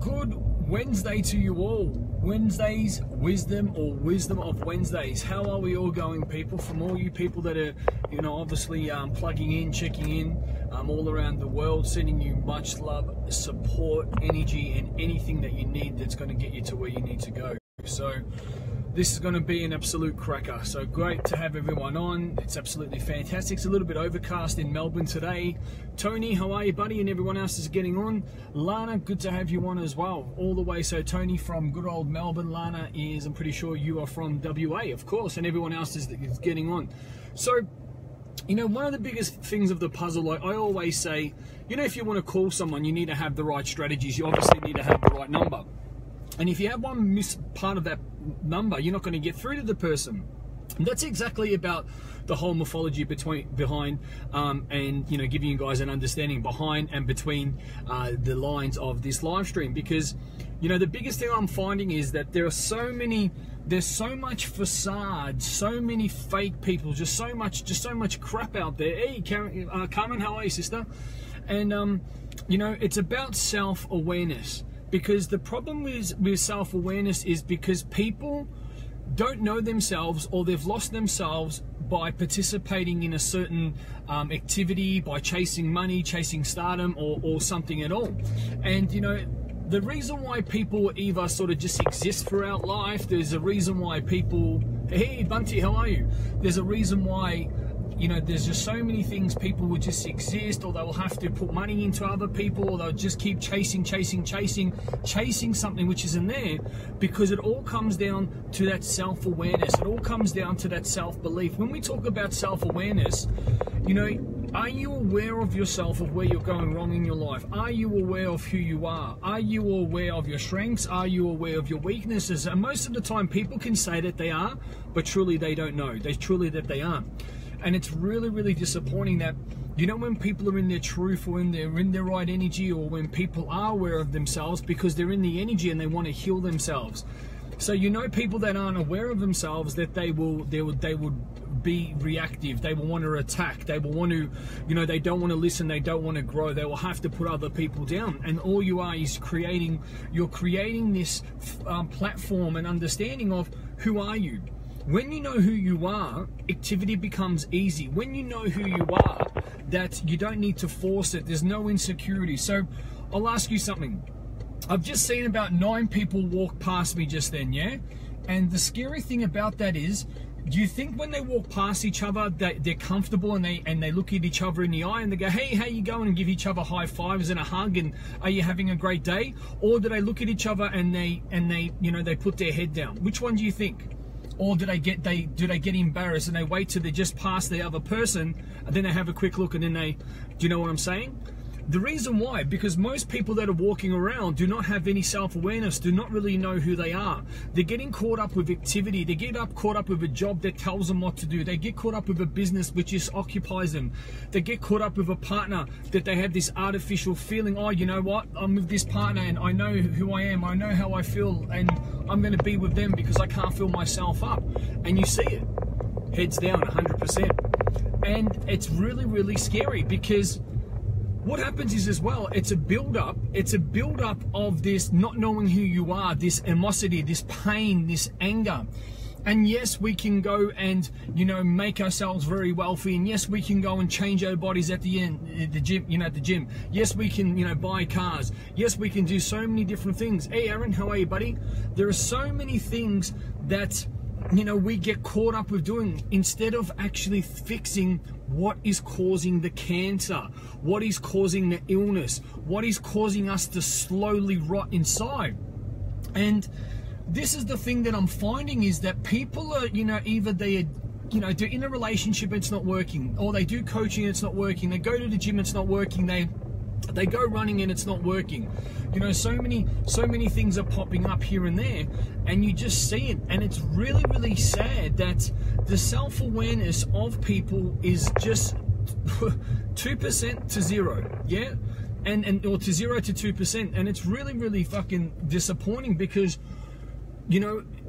Good Wednesday to you all. Wednesday's wisdom, or wisdom of Wednesdays. How are we all going, people? From all you people that are, obviously plugging in, checking in, all around the world, sending you much love, support, energy, and anything that you need that's going to get you to where you need to go. So this is going to be an absolute cracker. So great to have everyone on. It's absolutely fantastic. It's a little bit overcast in Melbourne today. Tony, how are you, buddy? And everyone else is getting on. Lana, good to have you on as well. All the way. So Tony from good old Melbourne. Lana is, I'm pretty sure you are from WA, of course, and everyone else is getting on. So, one of the biggest things of the puzzle, like I always say, if you want to call someone, you need to have the right strategies. You obviously need to have the right number. And if you have one miss part of that number, you're not going to get through to the person. And that's exactly about the whole morphology behind and giving you guys an understanding behind and between the lines of this live stream. Because the biggest thing I'm finding is that there's so much facade, so many fake people, just so much crap out there. Hey, Carmen, how are you, sister? And it's about self-awareness. Because the problem with self-awareness is because people don't know themselves, or they've lost themselves by participating in a certain activity, by chasing money, chasing stardom, or something at all. And the reason why people either sort of just exist throughout life, there's a reason why people, hey Bunty, how are you? There's a reason why there's just so many things. People will just exist, or they'll have to put money into other people, or they'll just keep chasing something which isn't there, because it all comes down to that self-awareness. It all comes down to that self-belief. When we talk about self-awareness, are you aware of yourself, of where you're going wrong in your life? Are you aware of who you are? Are you aware of your strengths? Are you aware of your weaknesses? And most of the time people can say that they are, but truly they don't know. They aren't. And it's really, really disappointing that, when people are in their truth, or they're in their right energy, or when people are aware of themselves because they're in the energy and they want to heal themselves. So people that aren't aware of themselves, that they would be reactive. They will want to attack. They will want to, they don't want to listen. They don't want to grow. They will have to put other people down. And all you are is creating this platform and understanding of who are you. When you know who you are, activity becomes easy. When you know who you are, that you don't need to force it. There's no insecurity. So I'll ask you something. I've just seen about 9 people walk past me just then, yeah? And the scary thing about that is, do you think when they walk past each other that they're comfortable and they look at each other in the eye and they go, hey, how you going, and give each other high fives and a hug and are you having a great day? Or do they look at each other and they put their head down? Which one do you think? Or do they get embarrassed and they wait till they just pass the other person and then they have a quick look and then do you know what I'm saying? The reason why, because most people that are walking around do not have any self-awareness, do not really know who they are. They're getting caught up with activity. They get caught up with a job that tells them what to do. They get caught up with a business which just occupies them. They get caught up with a partner that they have this artificial feeling, oh, you know what, I'm with this partner and I know who I am, I know how I feel, and I'm going to be with them because I can't fill myself up. And you see it, heads down 100%. And it's really, really scary, because what happens is, as well, it's a build-up of this not knowing who you are, this animosity, this pain, this anger. And yes, we can go and, make ourselves very wealthy. And yes, we can go and change our bodies at the gym. Yes, we can, buy cars. Yes, we can do so many different things. Hey, Aaron, how are you, buddy? There are so many things that, we get caught up with doing, instead of actually fixing what is causing the cancer, what is causing the illness, what is causing us to slowly rot inside. And this is the thing that I'm finding, is that people are, either they're in a relationship, it's not working, or they do coaching, it's not working, they go to the gym, it's not working, they go running and it's not working. So many things are popping up here and there, and you just see it. And it's really, really sad that the self-awareness of people is just 2% to 0, yeah? Or to 0 to 2%. And it's really, really fucking disappointing, because,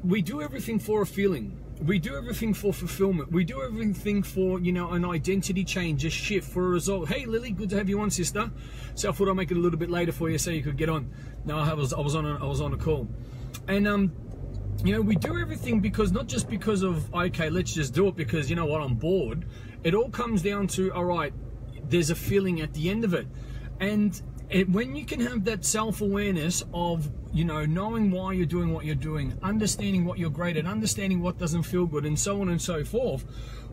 we do everything for a feeling. we do everything for fulfillment. We do everything for, you know, an identity change, a shift, for a result. Hey, Lily, good to have you on, sister. So I thought I'd make it a little bit later for you so you could get on. No, I was on a call, and you know, we do everything because, not just because of, okay, let's just do it because, you know what, I'm bored. It all comes down to, all right, there's a feeling at the end of it, and when you can have that self-awareness of, you know, knowing why you're doing what you're doing, understanding what you're great at, understanding what doesn't feel good, and so on and so forth.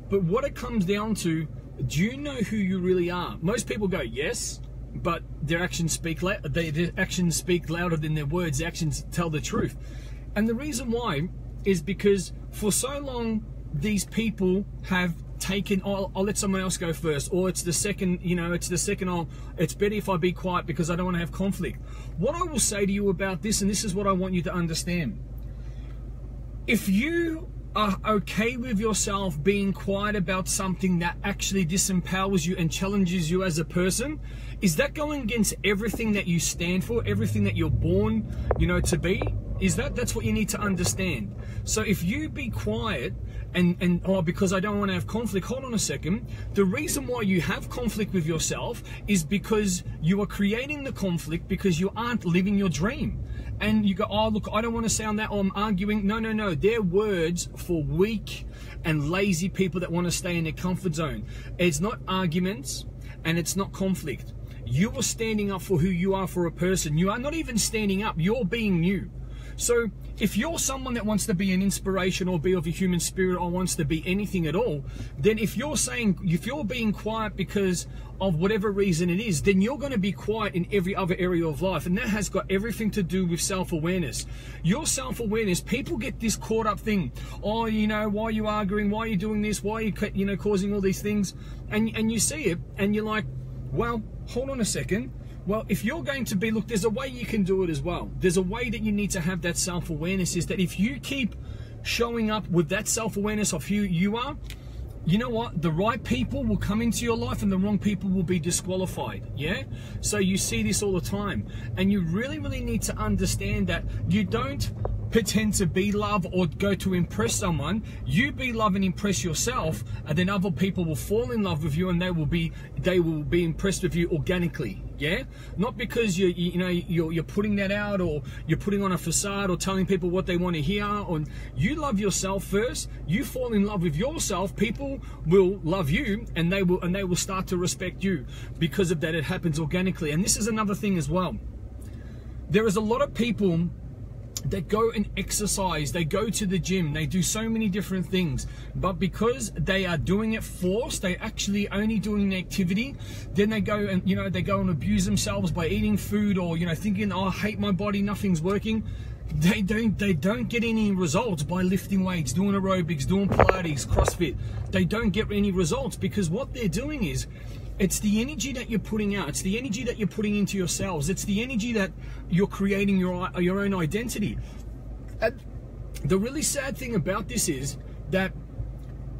But what it comes down to, do you know who you really are? Most people go, yes, but their actions speak their actions speak louder than their words. Their actions tell the truth. And the reason why is because for so long, these people have taken, oh, I'll let someone else go first, or it's the second, you know, it's better if I be quiet because I don't want to have conflict. What I will say to you about this, and this is what I want you to understand, if you are okay with yourself being quiet about something that actually disempowers you and challenges you as a person, is that going against everything that you stand for, everything that you're born, you know, to be? That's what you need to understand. So if you be quiet and oh, because I don't want to have conflict, hold on a second. The reason why you have conflict with yourself is because you are creating the conflict because you aren't living your dream. And you go, oh, look, I don't want to sound that, or I'm arguing. No, no, no. They're words for weak and lazy people that want to stay in their comfort zone. It's not arguments and it's not conflict. You are standing up for who you are for a person. You are not even standing up. You're being you. So if you're someone that wants to be an inspiration or be of a human spirit or wants to be anything at all, then if you're being quiet because of whatever reason it is, then you're going to be quiet in every other area of life. And that has got everything to do with self-awareness. Your self-awareness, people get this caught up thing. Oh, you know, why are you arguing? Why are you doing this? Why are you, you know, causing all these things? And you see it and you're like, well, hold on a second. Well, if you're going to be, look, there's a way you can do it as well. There's a way that you need to have that self-awareness, is that if you keep showing up with that self-awareness of who you are, you know what? The right people will come into your life and the wrong people will be disqualified, yeah? So you see this all the time. And you really, really need to understand that you don't pretend to be love or go to impress someone. You be love and impress yourself, and then other people will fall in love with you and they will be impressed with you organically, yeah? Not because you're putting that out, or you're putting on a facade or telling people what they want to hear. Or you love yourself first, you fall in love with yourself, people will love you and they will start to respect you because of that. It happens organically. And this is another thing as well. There is a lot of people that go and exercise, they go to the gym, they do so many different things, but because they are doing it forced, they actually only doing the activity, then they go and, you know, they go and abuse themselves by eating food, or, you know, thinking, oh, I hate my body, nothing's working. They don't get any results by lifting weights, doing aerobics, doing Pilates, CrossFit. They don't get any results because what they're doing is, it's the energy that you're putting out. It's the energy that you're putting into yourselves. It's the energy that you're creating your own identity. And the really sad thing about this is that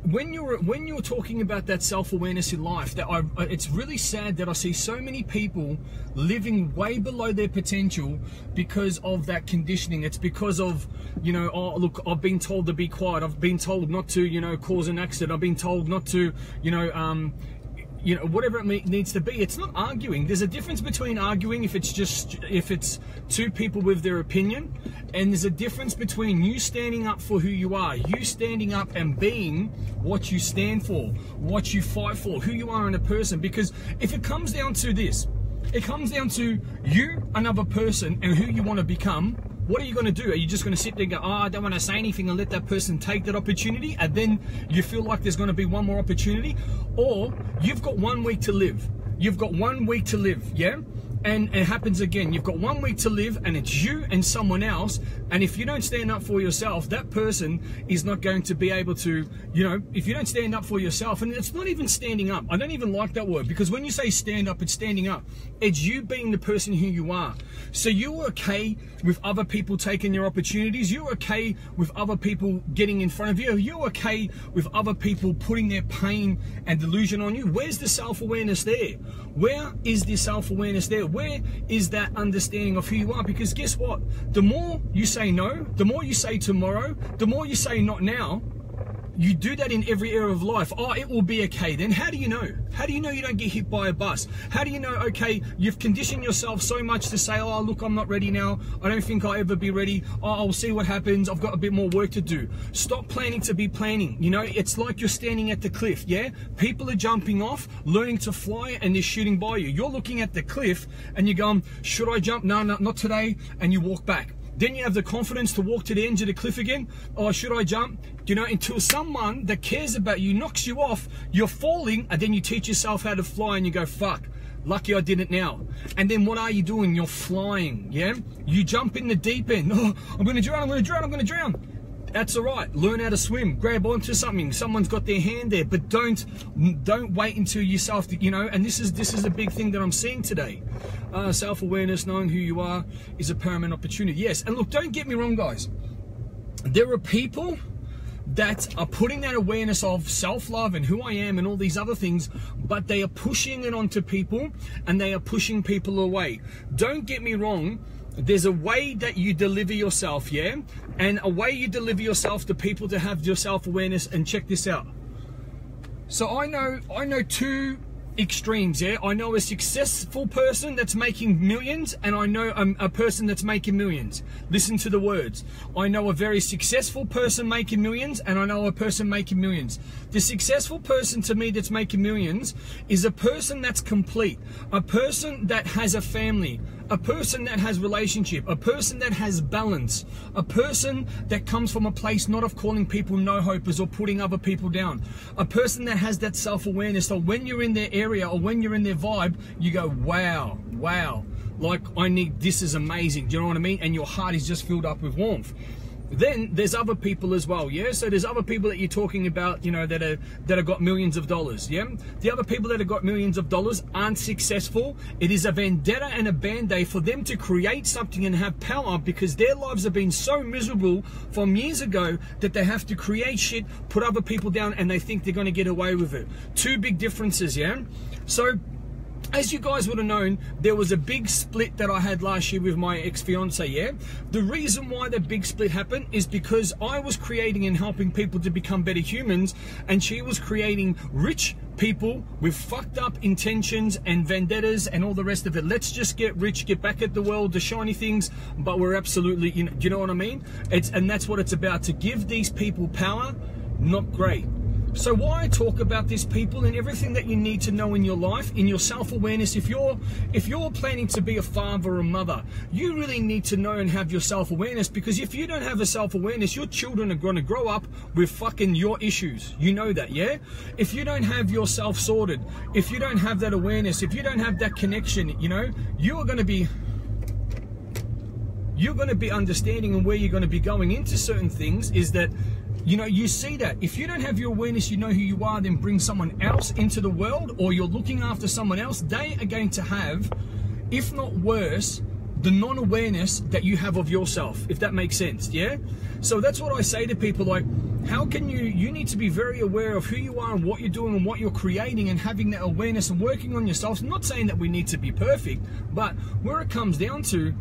when you're talking about that self-awareness in life, it's really sad that I see so many people living way below their potential because of that conditioning. It's because of, you know, oh, look, I've been told to be quiet. I've been told not to, you know, cause an accident. I've been told not to, you know, whatever it needs to be. It's not arguing. There's a difference between arguing if it's two people with their opinion, and there's a difference between you standing up for who you are, you standing up and being what you stand for, what you fight for, who you are in a person. Because if it comes down to this, it comes down to you, another person, and who you want to become. What are you going to do? Are you just going to sit there and go, oh, I don't want to say anything, and let that person take that opportunity, and then you feel like there's going to be one more opportunity? Or you've got 1 week to live. You've got 1 week to live, yeah? And it happens again. You've got 1 week to live, and it's you and someone else. And if you don't stand up for yourself, that person is not going to be able to, you know, if you don't stand up for yourself, and it's not even standing up. I don't even like that word, because when you say stand up, it's standing up. It's you being the person who you are. So you're okay with other people taking their opportunities. You're okay with other people getting in front of you. You're okay with other people putting their pain and delusion on you. Where's the self-awareness there? Where is the self-awareness there? Where is that understanding of who you are? Because guess what? The more you say no, the more you say tomorrow, the more you say not now, You do that in every area of life. Oh, it will be okay. Then how do you know? How do you know you don't get hit by a bus? How do you know, okay, you've conditioned yourself so much to say, oh, look, I'm not ready now. I don't think I'll ever be ready. Oh, I'll see what happens. I've got a bit more work to do. Stop planning to be planning. You know, it's like you're standing at the cliff, yeah? People are jumping off, learning to fly, and they're shooting by you. You're looking at the cliff and you're going, should I jump? No, not today. And you walk back. Then you have the confidence to walk to the edge of the cliff again. Oh, should I jump? You know, until someone that cares about you knocks you off, you're falling, and then you teach yourself how to fly and you go, fuck, lucky I did it now. And then what are you doing? You're flying, yeah? You jump in the deep end. Oh, I'm going to drown, I'm going to drown, I'm going to drown. That's all right. Learn how to swim. Grab onto something. Someone's got their hand there, but don't wait until yourself, you know. And this is a big thing that I'm seeing today. Self-awareness, knowing who you are, is a paramount opportunity. Yes, and look, don't get me wrong, guys. There are people that are putting that awareness of self-love and who I am and all these other things, but they are pushing it onto people and they are pushing people away. Don't get me wrong. There's a way that you deliver yourself, yeah? And a way you deliver yourself to people to have your self-awareness. And check this out. So I know two extremes, yeah? I know a successful person that's making millions, and I know a person that's making millions. Listen to the words. I know a very successful person making millions, and I know a person making millions. The successful person to me that's making millions is a person that's complete, a person that has a family, a person that has relationship, a person that has balance, a person that comes from a place not of calling people no-hopers or putting other people down, a person that has that self-awareness. So when you're in their area or when you're in their vibe, you go, wow, like this is amazing. Do you know what I mean? And your heart is just filled up with warmth. Then there's other people as well, yeah? So there's other people that you're talking about, you know, that have got millions of dollars, yeah? The other people that have got millions of dollars aren't successful. It is a vendetta and a band-aid for them to create something and have power, because their lives have been so miserable from years ago that they have to create shit, put other people down, and they think they're going to get away with it. Two big differences, yeah? So as you guys would have known, there was a big split that I had last year with my ex-fiance, yeah? The reason why that big split happened is because I was creating and helping people to become better humans, and she was creating rich people with fucked up intentions and vendettas and all the rest of it. Let's just get rich, get back at the world, the shiny things, but we're absolutely, you know, do you know what I mean? And that's what it's about, to give these people power, not great. So why talk about this, people, and everything that you need to know in your life, in your self-awareness? If you're planning to be a father or mother, you really need to know and have your self-awareness, because if you don't have a self-awareness, your children are going to grow up with fucking your issues. You know that, yeah? If you don't have yourself sorted, if you don't have that awareness, if you don't have that connection, you know, you're going to be understanding, and where you're going to be going into certain things is that, you know, you see that if you don't have your awareness, you know who you are, then bring someone else into the world, or you're looking after someone else, they are going to have, if not worse, the non-awareness that you have of yourself, if that makes sense, yeah? So that's what I say to people, like, how can you need to be very aware of who you are and what you're doing and what you're creating, and having that awareness and working on yourself. I'm not saying that we need to be perfect, but where it comes down to,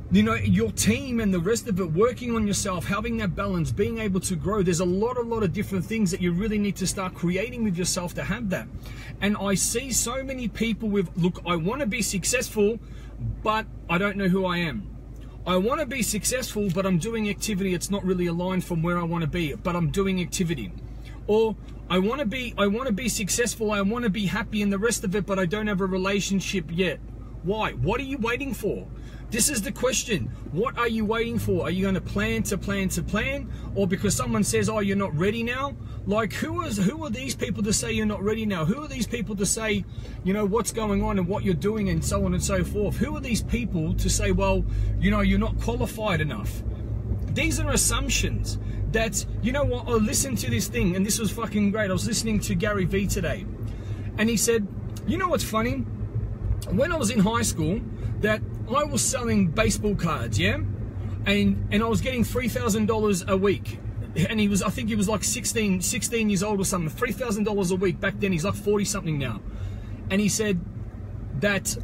you know, your team and the rest of it, working on yourself, having that balance, being able to grow. There's a lot of different things that you really need to start creating with yourself to have that. And I see so many people with, look, I want to be successful, but I don't know who I am. I want to be successful, but I'm doing activity it's not really aligned from where I want to be, but I'm doing activity. Or I want to be successful, I want to be happy and the rest of it, but I don't have a relationship yet. Why? What are you waiting for? This is the question. What are you waiting for? Are you going to plan to plan to plan? Or because someone says, oh, you're not ready now? Like, who are these people to say you're not ready now? Who are these people to say, you know, what's going on and what you're doing and so on and so forth? Who are these people to say, well, you know, you're not qualified enough? These are assumptions that, you know what, I listened to this thing, and this was fucking great. I was listening to Gary Vee today, and he said, you know what's funny? When I was in high school, that I was selling baseball cards, yeah? And I was getting $3,000 a week. And I think he was like 16 years old or something. $3,000 a week back then. He's like 40 something now. And he said that,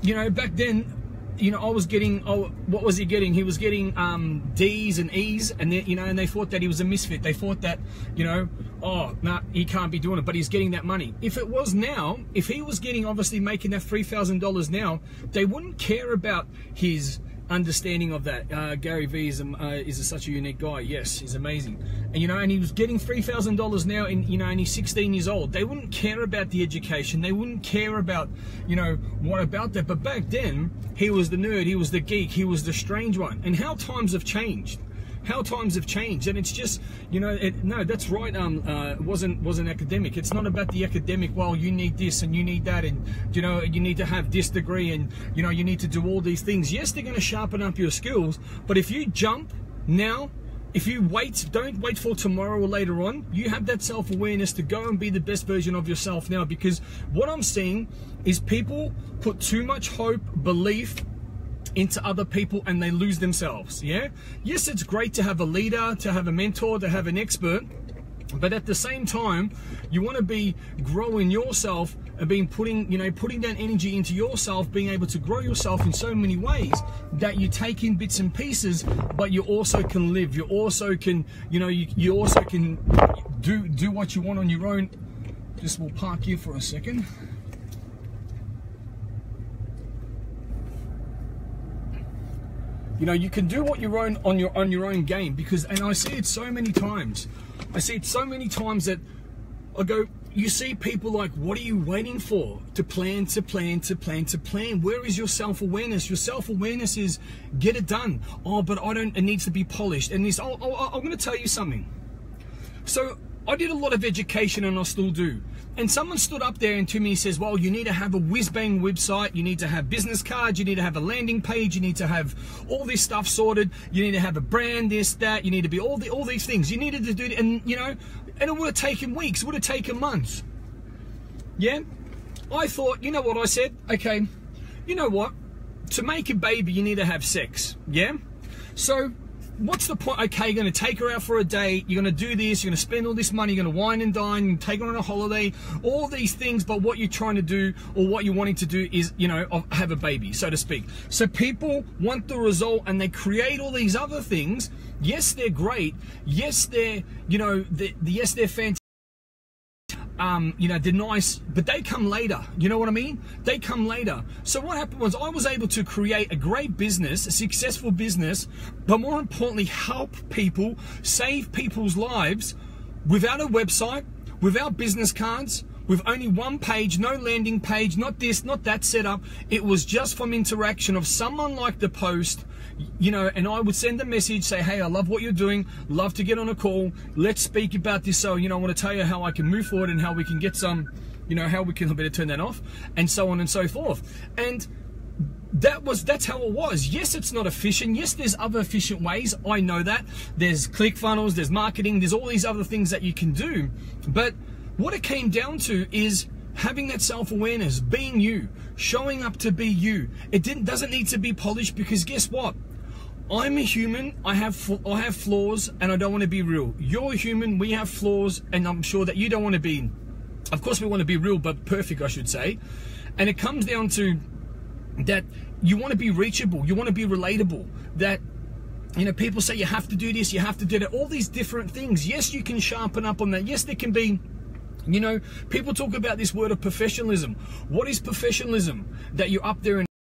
you know, back then you know, I was getting, oh, what was he getting? He was getting D's and E's, and they, you know, and they thought that he was a misfit. They thought that, you know, oh, nah, he can't be doing it, but he's getting that money. If it was now, if he was getting, obviously making that $3,000 now, they wouldn't care about his understanding of that. Gary Vee is such a unique guy. Yes, he's amazing. And you know, and he was getting $3,000 now, and you know, and he's 16 years old. They wouldn't care about the education. They wouldn't care about, you know, what about that. But back then, he was the nerd, he was the geek, he was the strange one. And how times have changed. How times have changed, and it's just, you know, no, that's right. It wasn't academic. It's not about the academic. Well, you need this and you need that, and you know, you need to have this degree, and you know, you need to do all these things. Yes, they're going to sharpen up your skills, but if you jump now, if you don't wait for tomorrow or later on, you have that self-awareness to go and be the best version of yourself now. Because what I'm seeing is people put too much hope, belief into other people, and they lose themselves. Yeah, yes, it's great to have a leader, to have a mentor, to have an expert, but at the same time, you want to be growing yourself and putting that energy into yourself, being able to grow yourself in so many ways that you take in bits and pieces, but you also can live. You also can, you know, you also can do what you want on your own. Just we'll park here for a second. You know, you can do what you own on your own game, because, and I see it so many times. I see it so many times that I go, you see people like, what are you waiting for? To plan, to plan, to plan, to plan. Where is your self-awareness? Your self-awareness is get it done. Oh, but I don't, it needs to be polished. And this, I'm going to tell you something. So I did a lot of education, and I still do. And someone stood up there and to me says, well, you need to have a whiz-bang website, you need to have business cards, you need to have a landing page, you need to have all this stuff sorted, you need to have a brand, this, that, you need to be all these things. You needed to do it, and you know, and it would have taken weeks, it would have taken months. Yeah? I thought, you know what I said? Okay, you know what? To make a baby, you need to have sex. Yeah? So what's the point? Okay, you're going to take her out for a date, you're going to do this, you're going to spend all this money, you're going to wine and dine, take her on a holiday, all these things, but what you're trying to do, or what you're wanting to do is, you know, have a baby, so to speak. So people want the result, and they create all these other things. Yes, they're great. Yes, they're, you know, yes, they're fantastic. You know, they're nice, but they come later. You know what I mean? They come later. So what happened was I was able to create a great business, a successful business, but more importantly, help people, save people's lives without a website, without business cards, with only one page, no landing page, not this, not that set up. It was just from interaction of someone liked the post, you know, and I would send a message, say, hey, I love what you're doing, love to get on a call, let's speak about this. So, you know, I want to tell you how I can move forward and how we can get some, you know, how we can better turn that off, and so on and so forth. And that's how it was. Yes, it's not efficient. Yes, there's other efficient ways. I know that. There's ClickFunnels, there's marketing, there's all these other things that you can do. But what it came down to is having that self-awareness, being you, showing up to be you. It doesn't need to be polished, because guess what? I'm a human, I have flaws, and I don't want to be real. You're a human, we have flaws, and I'm sure that you don't want to be, of course we want to be real, but perfect, I should say. And it comes down to that you want to be reachable, you want to be relatable, that, you know, people say you have to do this, you have to do that, all these different things. Yes, you can sharpen up on that. Yes, there can be, you know, people talk about this word of professionalism. What is professionalism? That you're up there and